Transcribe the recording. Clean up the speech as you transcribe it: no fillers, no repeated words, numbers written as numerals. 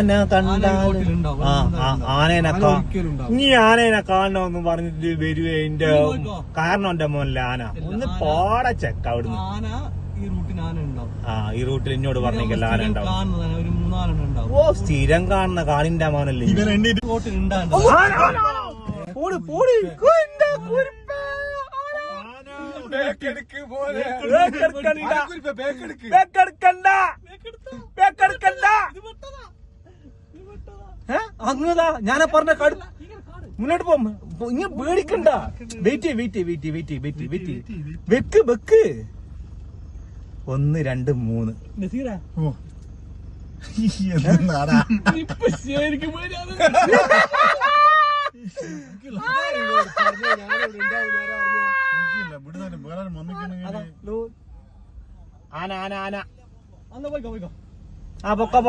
ആന കണ്ടാൽ ആനേനെ നീ ആനേനെ കാണണമെന്ന് പറഞ്ഞിട്ട് വരുവേ എന്റെ കാരണം എന്റെ മോനില്ല ആന ഒന്ന് പോടെ ചെക്ക അവിടുന്ന്. ഈ റൂട്ടിൽ എന്നോട് പറഞ്ഞില്ല ആന ഉണ്ടാവും. ഓ സ്ഥിരം കാണുന്ന കാളിന്റെ മോനല്ലേ അങ്ങതാ ഞാനാ പറഞ്ഞ കാട് മുന്നോട്ട് പോ. ഇങ്ങനെ പേടിക്കണ്ട. വെയിറ്റ് വെക്ക് 1 2 3 ആന പൊക്കോ